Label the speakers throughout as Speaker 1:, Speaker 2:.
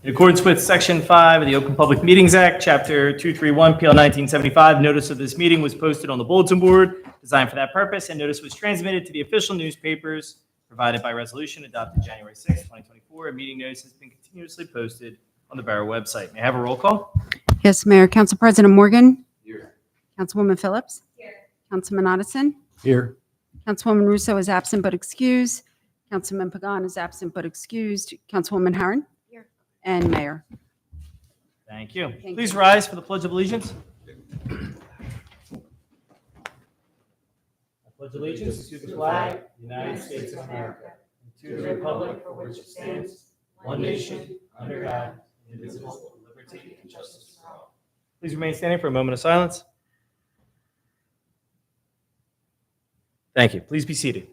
Speaker 1: In accordance with Section 5 of the Open Public Meetings Act, Chapter 231, PL 1975, notice of this meeting was posted on the bulletin board designed for that purpose, and notice was transmitted to the official newspapers provided by resolution adopted January 6, 2024. A meeting notice has been continuously posted on the Borough website. May I have a roll call?
Speaker 2: Yes, Mayor. Council President Morgan.
Speaker 1: Here.
Speaker 2: Councilwoman Phillips.
Speaker 3: Here.
Speaker 2: Councilman Otteson.
Speaker 4: Here.
Speaker 2: Councilwoman Russo is absent but excused. Councilman Pagan is absent but excused. Councilwoman Herron.
Speaker 3: Here.
Speaker 2: And Mayor.
Speaker 1: Thank you.
Speaker 2: Thank
Speaker 1: Please
Speaker 2: you.
Speaker 1: rise for the Pledge of Allegiance. I pledge allegiance to the flag of the United States of America, and to the republic for which it stands, one nation, under God, indivisible, with liberty and justice for all. Please remain standing for a moment of silence. Thank you. Please be seated.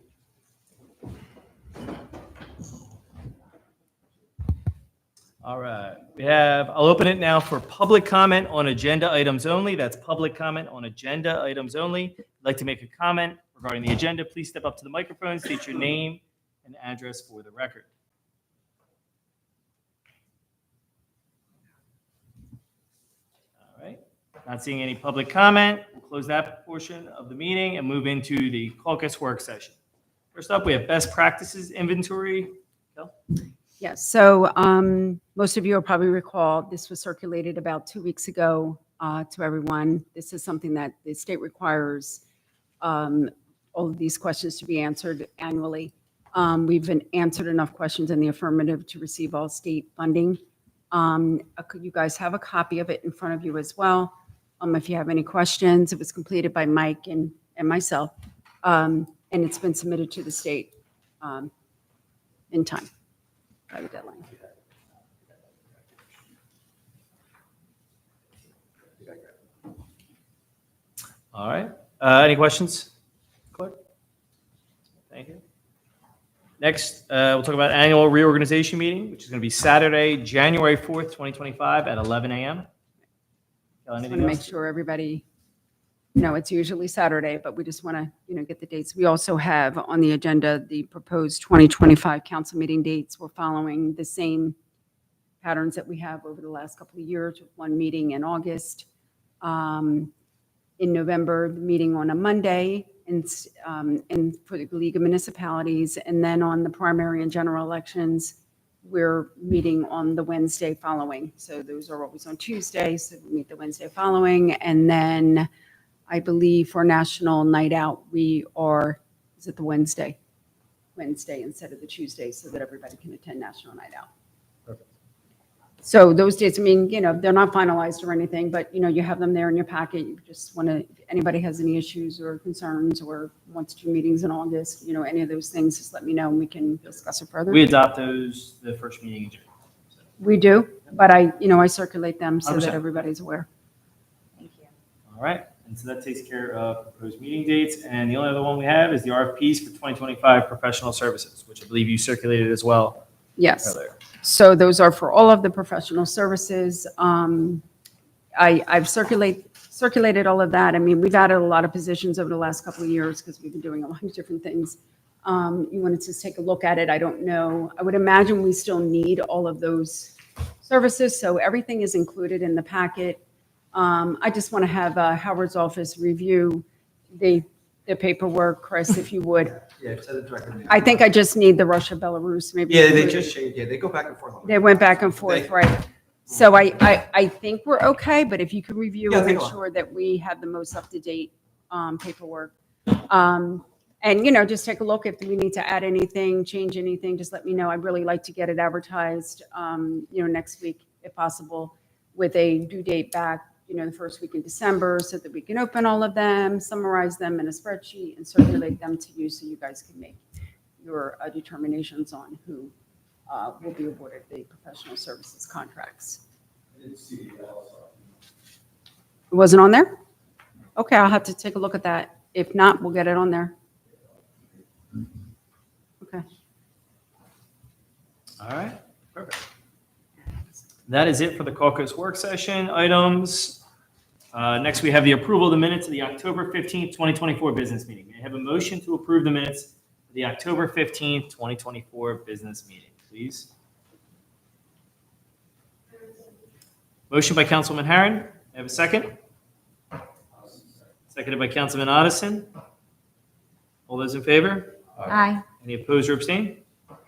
Speaker 1: All right. I'll open it now for public comment on agenda items only. That's public comment on agenda items only. If you'd like to make a comment regarding the agenda, please step up to the microphone, state your name and address for the record. All right. Not seeing any public comment. We'll close that portion of the meeting and move into the caucus work session. First up, we have best practices inventory. Kel?
Speaker 2: Yes. So most of you will probably recall this was circulated about 2 weeks ago to everyone. This is something that the state requires all of these questions to be answered annually. We've been answered enough questions in the affirmative to receive all state funding. You guys have a copy of it in front of you as well. If you have any questions, it was completed by Mike and myself, and it's been submitted to the state in time by the deadline.
Speaker 1: All right. Any questions? Clerk? Thank you. Next, we'll talk about annual reorganization meeting, which is going to be Saturday, January 4th, 2025 at 11 a.m.
Speaker 2: Just want to make sure everybody, it's usually Saturday, but we just want to, get the dates. We also have on the agenda the proposed 2025 council meeting dates. We're following the same patterns that we have over the last couple of years, with one meeting in August. In November, the meeting on a Monday, and for the League of Municipalities, and then on the primary and general elections, we're meeting on the Wednesday following. So those are always on Tuesday, so we meet the Wednesday following. And then I believe for National Night Out, is it the Wednesday instead of the Tuesday, so that everybody can attend National Night Out.
Speaker 1: Perfect.
Speaker 2: So those dates, they're not finalized or anything, but, you have them there in your packet. You just want to, if anybody has any issues or concerns or wants to do meetings in August, any of those things, just let me know and we can discuss it further.
Speaker 1: We adopt those the first meeting in January. So,
Speaker 2: We do, but I circulate them so
Speaker 1: 100%.
Speaker 2: that everybody's aware.
Speaker 3: Thank you.
Speaker 1: all right. And so that takes care of proposed meeting dates. And the only other one we have is the RFPs for 2025 professional services, which I believe you circulated as well
Speaker 2: Yes.
Speaker 1: earlier.
Speaker 2: So those are for all of the professional services. I've circulated all of that. We've added a lot of positions over the last couple of years because we've been doing a lot of different things. You wanted to take a look at it. I don't know. I would imagine we still need all of those services. So everything is included in the packet. I just want to have Howard's office review the paperwork, Chris, if you would.
Speaker 4: Yeah, send it directly.
Speaker 2: I think I just need the Russia, Belarus, maybe.
Speaker 4: Yeah, they
Speaker 2: included.
Speaker 4: just changed. Yeah, they go back and forth.
Speaker 2: They went back and forth, right? So I think we're okay, but if you could review
Speaker 4: Yeah,
Speaker 2: and make
Speaker 4: take a look.
Speaker 2: sure that we have the most up-to-date paperwork. And, just take a look. If we need to add anything, change anything, just let me know. I'd really like to get it advertised, next week, if possible, with a due date back, the first week in December, so that we can open all of them, summarize them in a spreadsheet, and circulate them to you so you guys can make your determinations on who will be awarded the professional services contracts. It wasn't on there? Okay, I'll have to take a look at that. If not, we'll get it on there. Okay.
Speaker 1: All right. Perfect. That is it for the caucus work session items. Next, we have the approval of the minutes of the October 15th, 2024 business meeting. May I have a motion to approve the minutes of the October 15th, 2024 business meeting, please? Motion by Councilman Harron. May I have a second? Seconded by Councilman Odison. All those in favor?
Speaker 3: Aye.
Speaker 1: Any opposed or abstained? All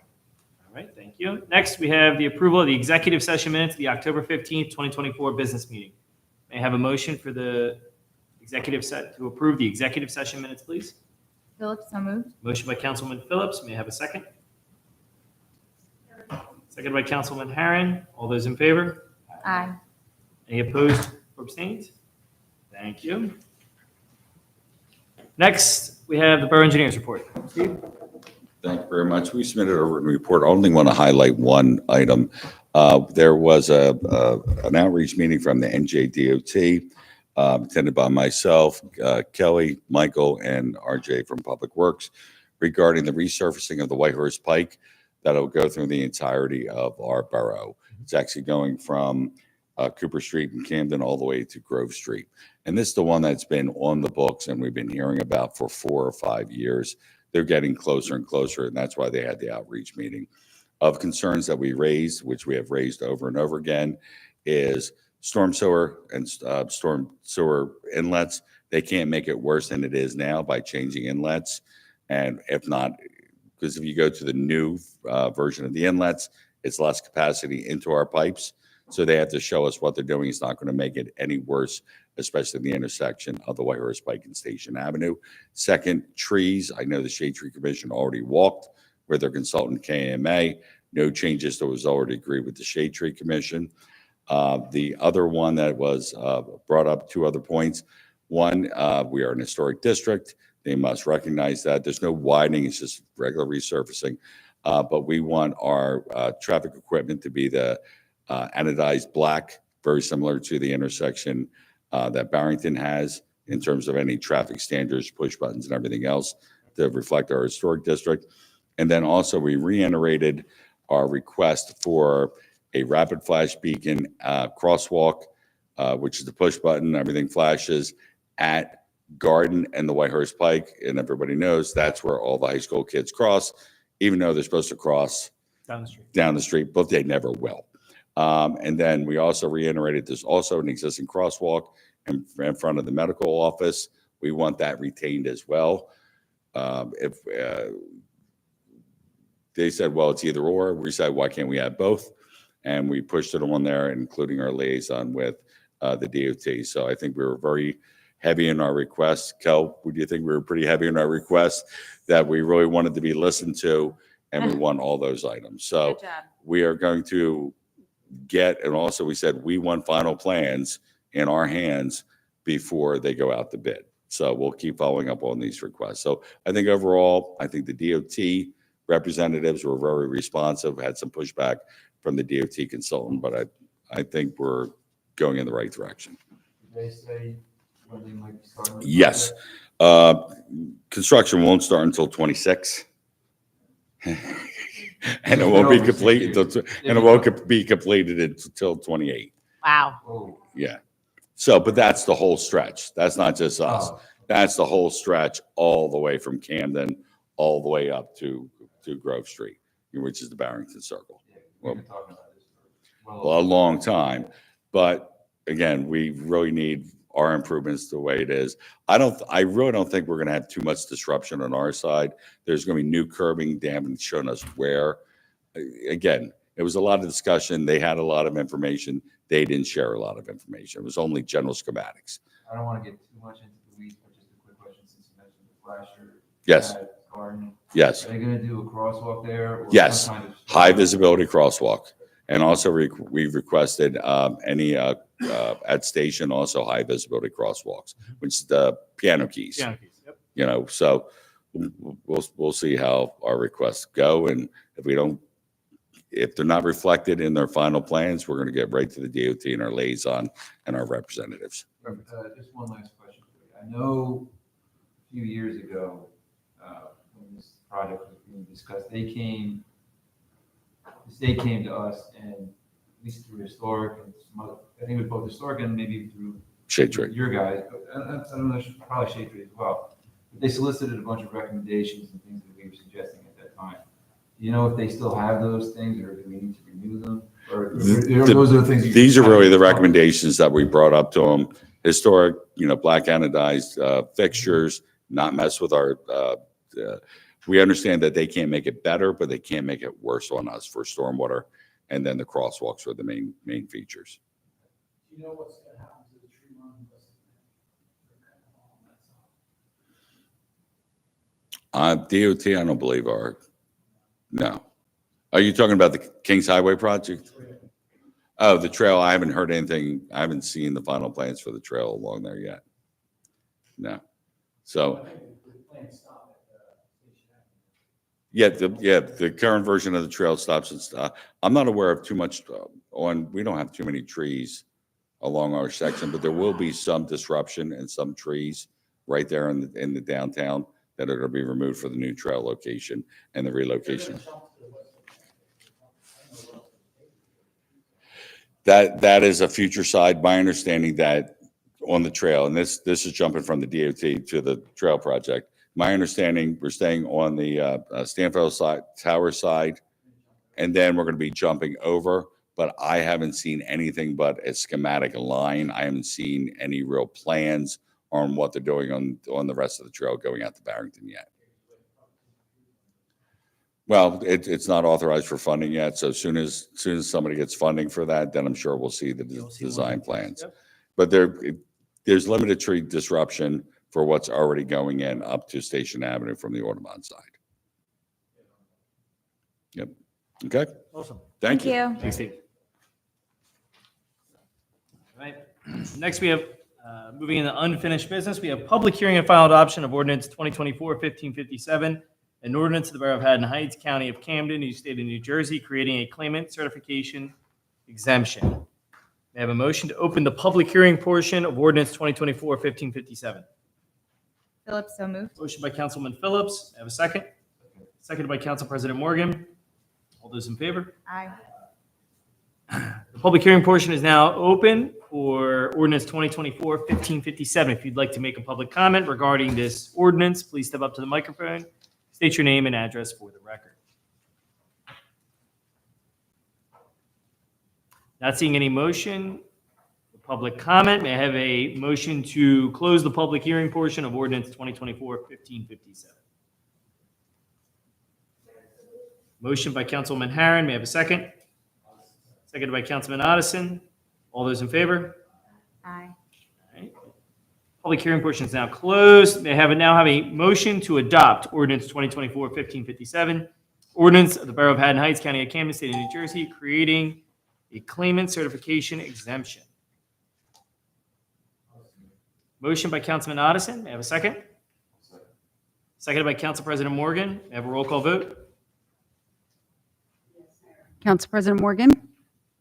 Speaker 1: right, thank you. Next, we have the approval of the executive session minutes, of the October 15th, 2024 business meeting. May I have a motion for the executive set to approve the executive session minutes, please?
Speaker 3: Phillips, so moved.
Speaker 1: Motion by Councilman Phillips. May I have a second? Seconded by Councilman Harron. All those in favor?
Speaker 3: Aye.
Speaker 1: Any opposed or abstained? Thank you. Next, we have the Borough Engineers Report. Steve?
Speaker 5: Thank you very much. We submitted a written report. I only want to highlight one item. There was an outreach meeting from the NJDOT, attended by myself, Kelly, Michael, and RJ from Public Works regarding the resurfacing of the Whitehorse Pike that'll go through the entirety of our borough. It's actually going from Cooper Street in Camden all the way to Grove Street. And this is the one that's been on the books and we've been hearing about for 4 or 5 years. They're getting closer and closer, and that's why they had the outreach meeting. Of concerns that we raised, which we have raised over and over again, is storm sewer and storm sewer inlets. They can't make it worse than it is now by changing inlets. And if not, because if you go to the new version of the inlets, it's less capacity into our pipes. So they have to show us what they're doing. It's not going to make it any worse, especially in the intersection of the Whitehorse Pike and Station Avenue. Second, trees. I know the Shade Tree Commission already walked with their consultant KMA. No changes that was already agreed with the Shade Tree Commission. The other one that was brought up, 2 other points. One, we are an historic district. They must recognize that. There's no widening. It's just regular resurfacing. But we want our traffic equipment to be the anodized black, very similar to the intersection that Barrington has in terms of any traffic standards, push buttons, and everything else to reflect our historic district. And then also we reiterated our request for a rapid flash beacon crosswalk, which is the push button, everything flashes at Garden and the Whitehorse Pike. And everybody knows that's where all the high school kids cross, even though they're supposed to cross
Speaker 1: Down the street.
Speaker 5: but they never will. And then we also reiterated there's also an existing crosswalk in front of the medical office. We want that retained as well. If they said, well, it's either or, we said, why can't we have both? And we pushed it on there, including our liaison with the DOT. So I think we were very heavy in our requests. Kel, would you think we were pretty heavy in our requests that we really wanted to be listened to, and we want all those items? So
Speaker 2: Good job.
Speaker 5: we are going to get, and also we said we want final plans in our hands before they go out to bid. So we'll keep following up on these requests. So I think overall, I think the DOT representatives were very responsive, had some pushback from the DOT consultant, but I think we're going in the right direction.
Speaker 4: Did they say when they might be starting?
Speaker 5: Yes. Construction won't start until 26. And it won't be complete until, and it won't be completed until 28.
Speaker 3: Wow.
Speaker 4: Oh,
Speaker 5: Yeah. So, but that's the whole stretch. That's not just us.
Speaker 4: oh,
Speaker 5: That's the whole stretch all the way from Camden, all the way up to Grove Street, which is the Barrington Circle.
Speaker 4: yeah, we've been talking about this for
Speaker 5: Well, a long time. But again, we really need our improvements the way it is. I really don't think we're going to have too much disruption on our side. There's going to be new curbing. They haven't shown us where. Again, it was a lot of discussion. They had a lot of information. They didn't share a lot of information. It was only general schematics.
Speaker 4: I don't want to get too much into the weeds, but just a quick question since you mentioned the flasher.
Speaker 5: Yes.
Speaker 4: at Garden.
Speaker 5: Yes.
Speaker 4: Are they going to do a crosswalk there? Or
Speaker 5: Yes.
Speaker 4: some kind of-
Speaker 5: High visibility crosswalk. And also we've requested any at station, also high visibility crosswalks, which is the piano keys.
Speaker 1: Yeah, yep.
Speaker 5: You know, so we'll see how our requests go. And if they're not reflected in their final plans, we're going to get right to the DOT and our liaison and our representatives.
Speaker 4: Just one last question for you. I know a few years ago, when this project was being discussed, the state came to us and at least through historic and some other, I think it was both historic and maybe through
Speaker 5: Shade Tree.
Speaker 4: your guys, I don't know, probably Shade Tree as well. But they solicited a bunch of recommendations and things that we were suggesting at that time. you know if they still have those things, or do we need to renew them? Or
Speaker 5: The-
Speaker 4: those are the things.
Speaker 5: These are really the recommendations that we brought up to them. Historic, black anodized fixtures, not mess with our, we understand that they can't make it better, but they can't make it worse on us for stormwater. And then the crosswalks are the main features.
Speaker 3: You know what's gonna happen to the tree line?
Speaker 5: DOT, I don't believe no. Are you talking about the Kings Highway project? Oh, the trail, I haven't heard anything. I haven't seen the final plans for the trail along there yet. No. So, yeah, the current version of the trail stops and stuff. I'm not aware of too much we don't have too many trees along our section, but there will be some disruption and some trees right there in the downtown that are going to be removed for the new trail location and the relocation. That is a future side. My understanding that on the trail, and this is jumping from the DOT to the trail project. My understanding, we're staying on the Stanfield side, Tower side, and then we're going to be jumping over. But I haven't seen anything but a schematic line. I haven't seen any real plans on what they're doing on the rest of the trail going out to Barrington yet. Well, it's not authorized for funding yet. So as soon as somebody gets funding for that, then I'm sure we'll see the design plans.
Speaker 1: Yep.
Speaker 5: But there's limited tree disruption for what's already going in up to Station Avenue from the Audubon side. Yep. Okay.
Speaker 1: Awesome.
Speaker 5: Thank you.
Speaker 1: Thanks, Steve. All right. Next, we have, moving into unfinished business, we have public hearing and final adoption of ordinance 2024-1557, an ordinance of the Borough of Haddon Heights, County of Camden, New State of New Jersey, creating a claimant certification exemption. May I have a motion to open the public hearing portion of ordinance 2024-1557?
Speaker 6: Phillips, so moved.
Speaker 1: Motion by Councilman Phillips. May I have a second? Seconded by Council President Morgan. All those in favor?
Speaker 6: Aye.
Speaker 1: The public hearing portion is now open for ordinance 2024-1557. If you'd like to make a public comment regarding this ordinance, please step up to the microphone, state your name and address for the record. Not seeing any motion. Public comment. May I have a motion to close the public hearing portion of ordinance 2024-1557? Motion by Councilman Harron. May I have a second? Seconded by Councilman Otteson. All those in favor?
Speaker 6: Aye.
Speaker 1: All right. Public hearing portion is now closed. May I now have a motion to adopt ordinance 2024-1557, ordinance of the Borough of Haddon Heights, County of Camden, State of New Jersey, creating a claimant certification exemption. Motion by Councilman Otteson. May I have a second? Seconded by Council President Morgan. May I have a roll call vote?
Speaker 2: Council President Morgan,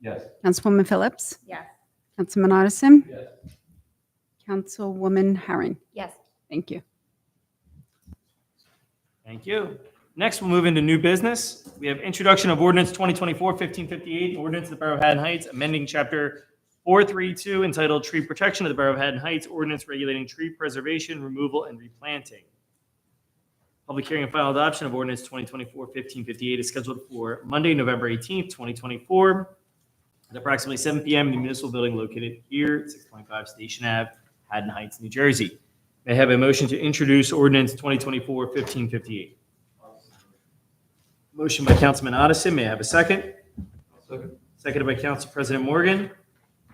Speaker 4: Yes.
Speaker 2: Councilwoman Phillips,
Speaker 6: Yes.
Speaker 2: Councilman Otteson,
Speaker 4: Yes.
Speaker 2: Councilwoman Herring.
Speaker 6: Yes.
Speaker 2: Thank you.
Speaker 1: Thank you. Next, we'll move into new business. We have introduction of ordinance 2024-1558, ordinance of the Borough of Haddon Heights, amending chapter 432 entitled Tree Protection of the Borough of Haddon Heights, ordinance regulating tree preservation, removal, and replanting. Public hearing and final adoption of ordinance 2024-1558 is scheduled for Monday, November 18th, 2024, at approximately 7 p.m. in the municipal building located here at 625 Station Ave, Haddon Heights, New Jersey. May I have a motion to introduce ordinance 2024-1558? Motion by Councilman Otteson. May I have a second?
Speaker 4: Second.
Speaker 1: Seconded by Council President Morgan.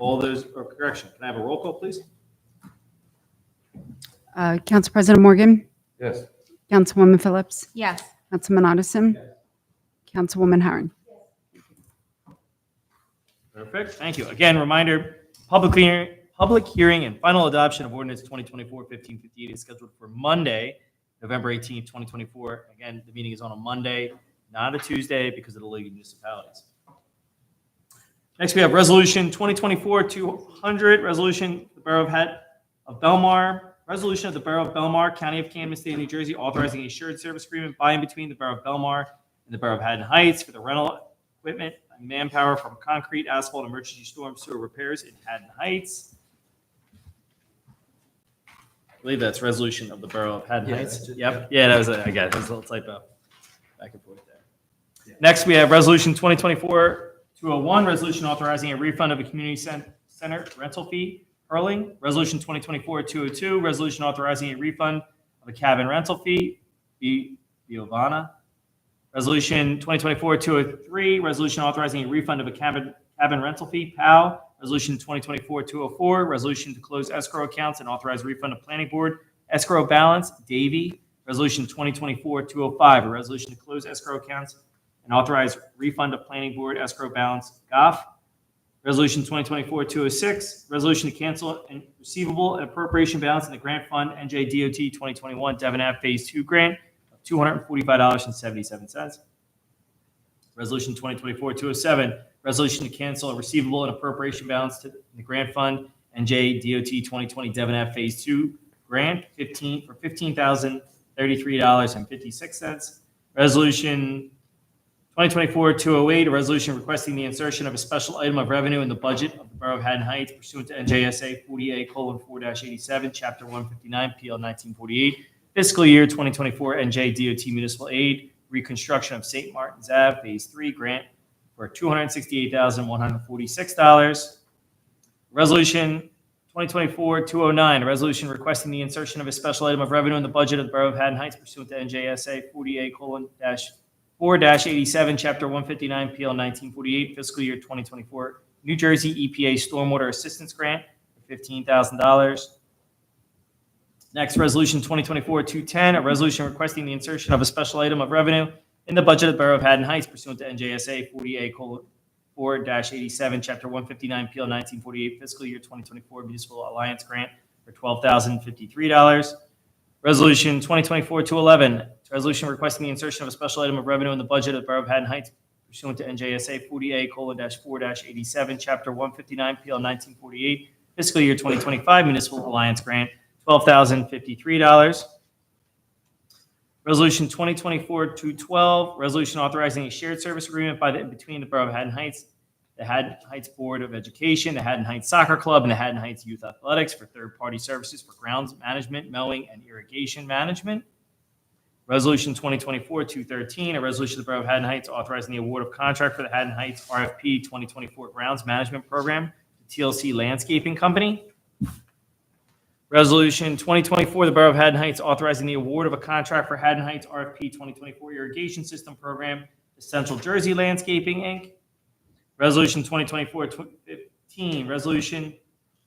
Speaker 1: All those, or correction, can I have a roll call, please?
Speaker 2: Council President Morgan,
Speaker 4: Yes.
Speaker 2: Councilwoman Phillips,
Speaker 6: Yes.
Speaker 2: Councilman Otteson, Councilwoman Herring.
Speaker 1: Perfect. Thank you. Again, reminder, public hearing and final adoption of ordinance 2024-1558 is scheduled for Monday, November 18th, 2024. Again, the meeting is on a Monday, not a Tuesday because of the League of Municipalities. Next, we have resolution 2024-200, resolution of the Borough of Belmar, resolution of the Borough of Belmar, County of Camden, State of New Jersey, authorizing a shared service agreement by and between the Borough of Belmar and the Borough of Haddon Heights for the rental equipment and manpower from concrete, asphalt, emergency storm sewer repairs in Haddon Heights. I believe that's resolution of the Borough of Haddon
Speaker 4: Yeah,
Speaker 1: Heights.
Speaker 4: that's it.
Speaker 1: Yep. Yeah, that was I got it. There's a little typo back and forth there. Next, we have Resolution 2024-201, resolution authorizing a refund of a community center rental fee, Hurling. Resolution 2024-202, resolution authorizing a refund of a cabin rental fee, Biovana. Resolution 2024-203, resolution authorizing a refund of a cabin rental fee, POW. Resolution 2024-204, resolution to close escrow accounts and authorize refund of planning board escrow balance, Davy. Resolution 2024-205, a resolution to close escrow accounts and authorize refund of planning board escrow balance, Goff. Resolution 2024-206, resolution to cancel and receivable and appropriation balance in the grant fund, NJDOT 2021 Devon Ave Phase 2 grant of $245.77. Resolution 2024-207, resolution to cancel a receivable and appropriation balance to the grant fund, NJDOT 2020 Devon Ave Phase 2 grant for $15,033.56. Resolution 2024-208, a resolution requesting the insertion of a special item of revenue in the budget of the Borough of Haddon Heights pursuant to NJSA 40A:4-87, Chapter 159, PL 1948, fiscal year 2024 NJDOT Municipal Aid, reconstruction of St. Martin's Ave, Phase 3 grant for $268,146. Resolution 2024-209, a resolution requesting the insertion of a special item of revenue in the budget of the Borough of Haddon Heights pursuant to NJSA 40A:4-87, Chapter 159, PL 1948, fiscal year 2024, New Jersey EPA Stormwater Assistance Grant for $15,000. Next, Resolution 2024-210, a resolution requesting the insertion of a special item of revenue in the budget of the Borough of Haddon Heights pursuant to NJSA 40A:4-87, Chapter 159, PL 1948, fiscal year 2024 Municipal Alliance Grant for $12,053. Resolution 2024-211, resolution requesting the insertion of a special item of revenue in the budget of the Borough of Haddon Heights pursuant to NJSA 40A:4-87, Chapter 159, PL 1948, fiscal year 2025 Municipal Alliance Grant, $12,053. Resolution 2024-212, resolution authorizing a shared service agreement between the Borough of Haddon Heights, the Haddon Heights Board of Education, the Haddon Heights Soccer Club, and the Haddon Heights Youth Athletics for third-party services for grounds management, mowing, and irrigation management. Resolution 2024-213, a resolution of the Borough of Haddon Heights authorizing the award of contract for the Haddon Heights RFP 2024 Grounds Management Program to TLC Landscaping Company. Resolution 2024, the Borough of Haddon Heights authorizing the award of a contract for Haddon Heights RFP 2024 Irrigation System Program to Central Jersey Landscaping, Inc. Resolution 2024-15, resolution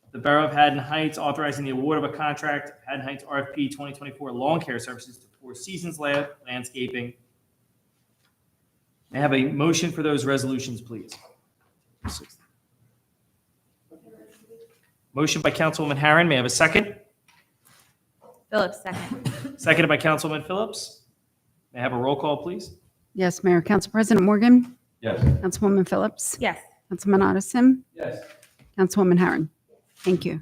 Speaker 1: of the Borough of Haddon Heights authorizing the award of a contract Haddon Heights RFP 2024 Lawn Care Services to Four Seasons Landscaping. May I have a motion for those resolutions, please? Motion by Councilwoman Harron. May I have a second?
Speaker 6: Phillips, second.
Speaker 1: Seconded by Councilwoman Phillips. May I have a roll call, please?
Speaker 2: Yes, Mayor. Council President Morgan?
Speaker 4: Yes.
Speaker 2: Councilwoman Phillips?
Speaker 6: Yes.
Speaker 2: Councilman Otteson?
Speaker 3: Yes.
Speaker 2: Councilwoman Harron? Thank you.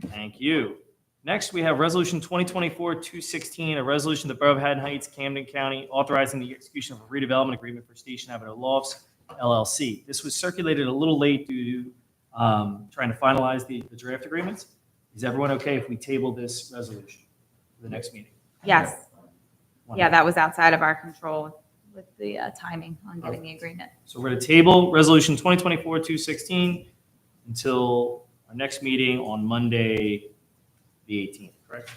Speaker 1: Thank you. Next, we have Resolution 2024-216, a resolution of the Borough of Haddon Heights, Camden County, authorizing the execution of a redevelopment agreement for Station Avenue Lofts, LLC. This was circulated a little late due to trying to finalize the draft agreements. Is everyone okay if we table this resolution for the next meeting?
Speaker 6: Yes. Yeah, that was outside of our control with the timing on getting the agreement.
Speaker 1: So we're going to table Resolution 2024-216 until our next meeting on Monday, the 18th, correct?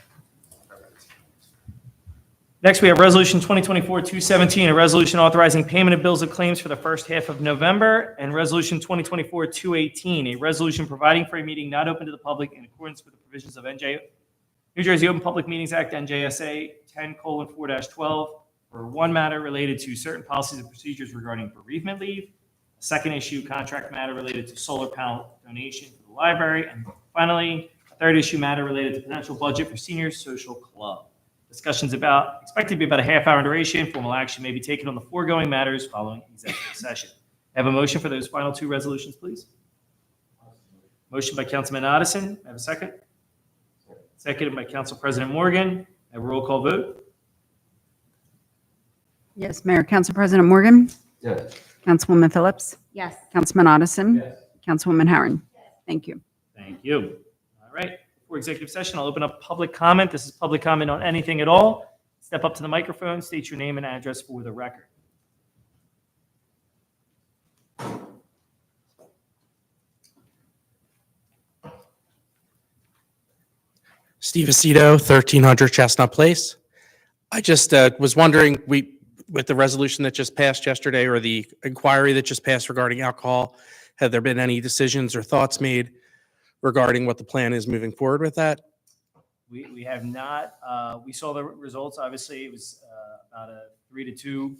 Speaker 1: Next, we have Resolution 2024-217, a resolution authorizing payment of bills and claims for the first half of November, and Resolution 2024-218, a resolution providing for a meeting not open to the public in accordance with the provisions of New Jersey Open Public Meetings Act, NJSA 10:4-12, for one matter related to certain policies and procedures regarding bereavement leave, a second issue contract matter related to solar panel donation for the library, and finally, a third issue matter related to potential budget for Senior Social Club. Discussions expected to be about a half hour in duration. Formal action may be taken on the foregoing matters following executive session. I have a motion for those final two resolutions, please. Motion by Councilman Otteson. I have a second. Seconded by Council President Morgan. I have a roll call vote.
Speaker 2: Yes, Mayor. Council President Morgan?
Speaker 4: Yes.
Speaker 2: Councilwoman Phillips?
Speaker 6: Yes.
Speaker 2: Councilman Otteson?
Speaker 3: Yes.
Speaker 2: Councilwoman Harron? Thank you.
Speaker 1: Thank you. All right. For executive session, I'll open up public comment. This is public comment on anything at all. Step up to the microphone, state your name and address for the record.
Speaker 7: Steve Aceto, 1300 Chestnut Place. I just was wondering, with the resolution that just passed yesterday or the inquiry that just passed regarding alcohol, have there been any decisions or thoughts made regarding what the plan is moving forward with that?
Speaker 1: We have not, we saw the results. Obviously, it was about a 3-2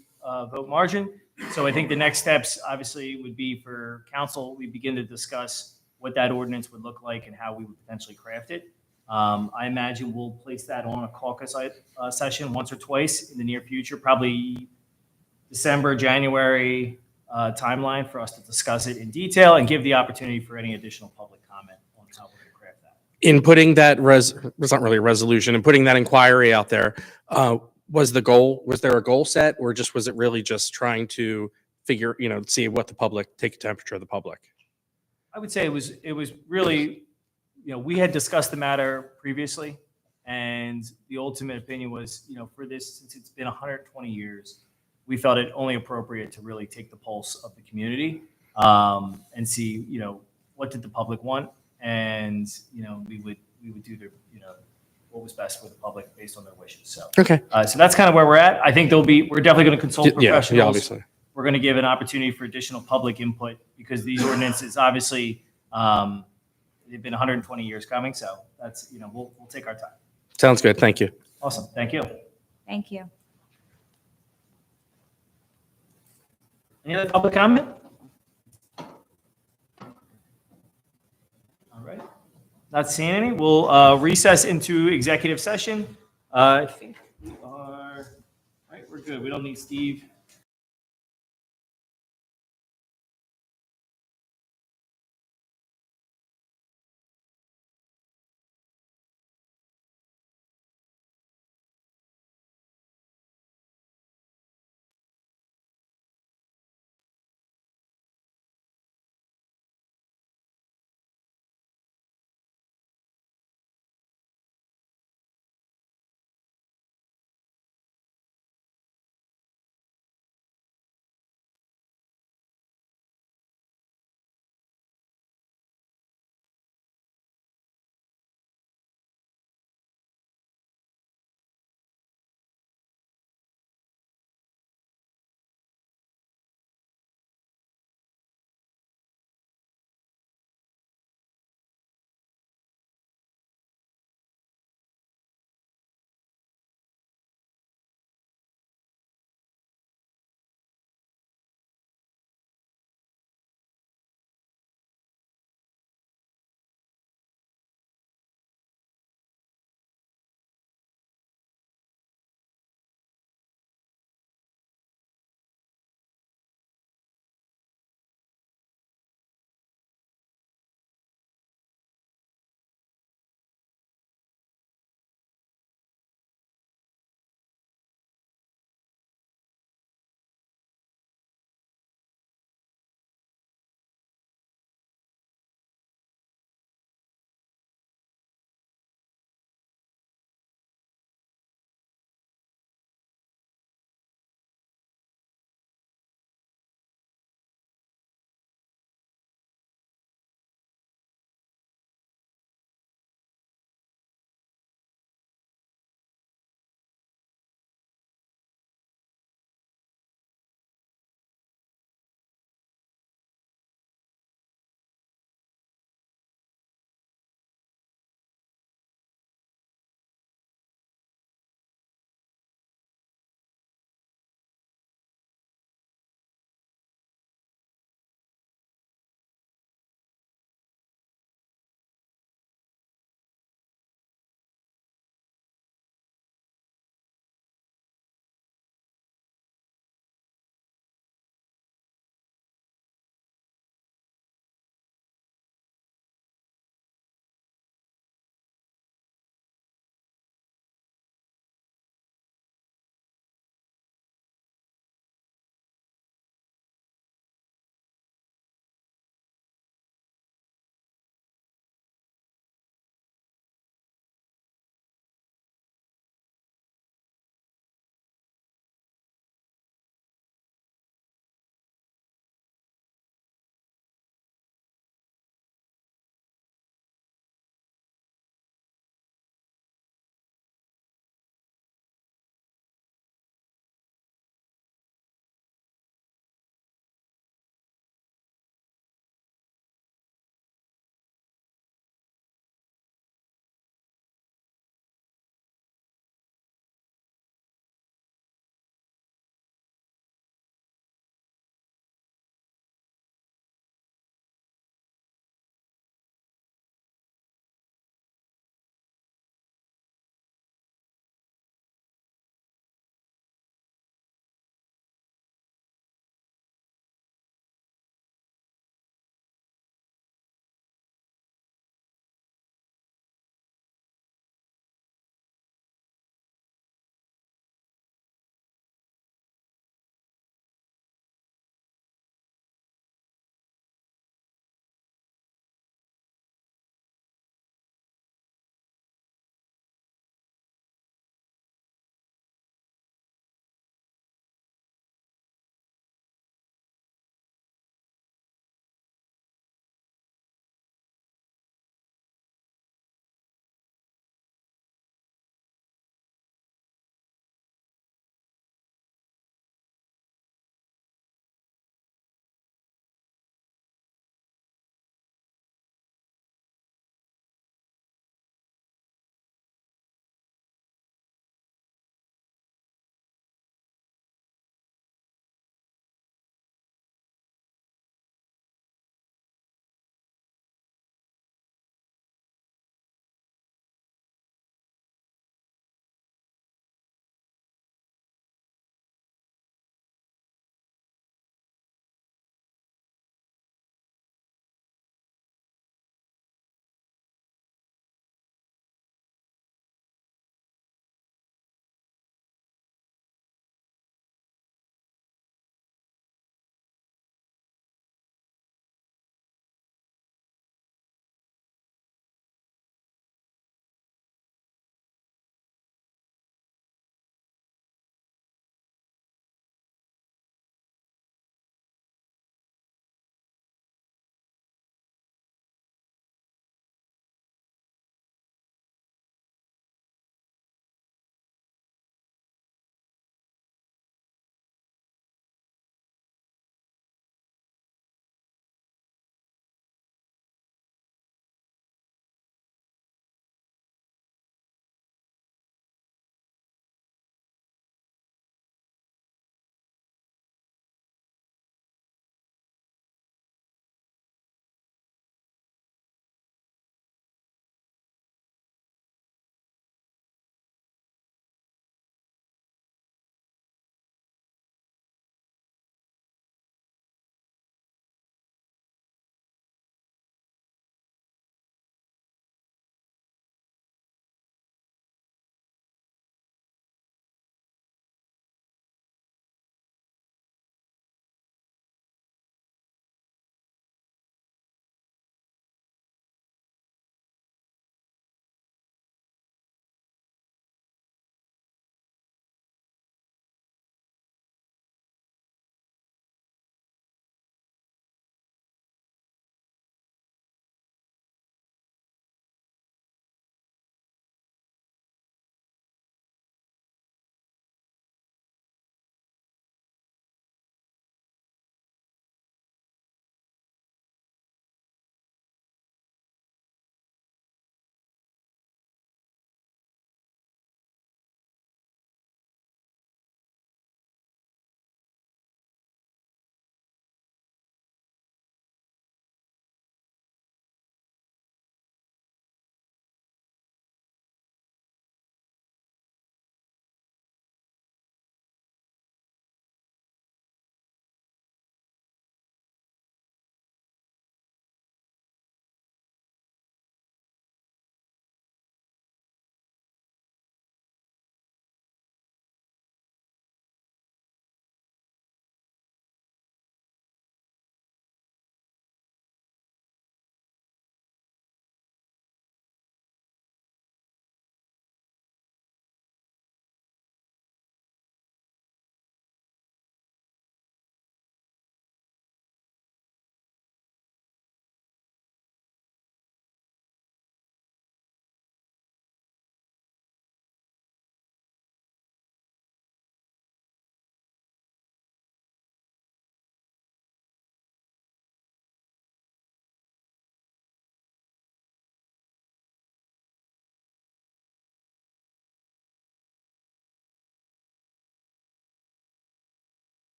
Speaker 1: vote margin. So I think the next steps, obviously, would be for council, we begin to discuss what that ordinance would look like and how we would potentially craft it. I imagine we'll place that on a caucus session once or twice in the near future, probably December, January timeline for us to discuss it in detail and give the opportunity for any additional public comment on how we're going to craft that.
Speaker 7: In putting that it's not really a resolution, in putting that inquiry out there, was there a goal set, or just was it really just trying to figure, see what the public, take a temperature of the public?
Speaker 1: I would say it was really, we had discussed the matter previously, and the ultimate opinion was, for this, since it's been 120 years, we felt it only appropriate to really take the pulse of the community and see, what did the public want, and we would do what was best for the public based on their wishes. So,
Speaker 7: Okay.
Speaker 1: So that's kind of where we're at. I think we're definitely going to consult professionals.
Speaker 7: Yeah, obviously.
Speaker 1: We're going to give an opportunity for additional public input because these ordinances, obviously, they've been 120 years coming. So that's, we'll take our time.
Speaker 7: Sounds good. Thank you.
Speaker 1: Awesome. Thank you.
Speaker 6: Thank you.
Speaker 1: Any other public comment? All right. Not seeing any. We'll recess into executive session. I think we are, all right, we're good. We don't need Steve.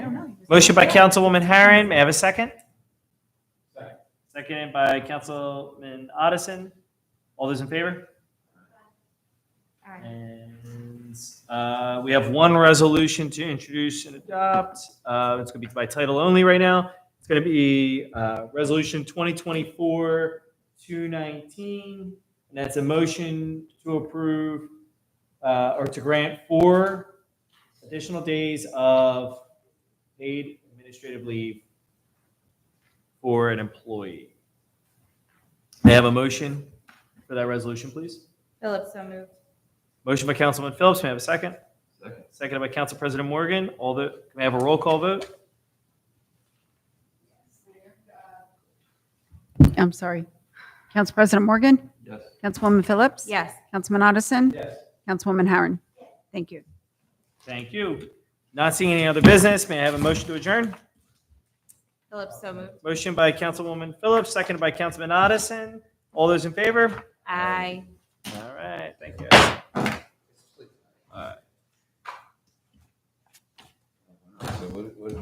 Speaker 6: I don't know.
Speaker 1: Motion by Councilwoman Harron. May I have a second?
Speaker 3: Second.
Speaker 1: Seconded by Councilman Odison. All those in favor?
Speaker 6: Aye.
Speaker 1: And we have one resolution to introduce and adopt. It's going to be by title only right now. It's going to be Resolution 2024-219. And that's a motion to approve or to grant 4 additional days of paid administrative leave for an employee. May I have a motion for that resolution, please?
Speaker 6: Phillips, so moved.
Speaker 1: Motion by Councilman Phillips. May I have a second?
Speaker 4: Second.
Speaker 1: Seconded by Council President Morgan. May I have a roll call vote?
Speaker 2: I'm sorry. Council President Morgan?
Speaker 4: Yes.
Speaker 2: Councilwoman Phillips?
Speaker 6: Yes.
Speaker 2: Councilman Odison?
Speaker 3: Yes.
Speaker 2: Councilwoman Harron? Thank you.
Speaker 1: Thank you. Not seeing any other business, may I have a motion to adjourn?
Speaker 6: Phillips, so moved.
Speaker 1: Motion by Councilwoman Phillips, seconded by Councilman Odison. All those in favor?
Speaker 6: Aye.
Speaker 1: All right, thank you. All right.
Speaker 4: So what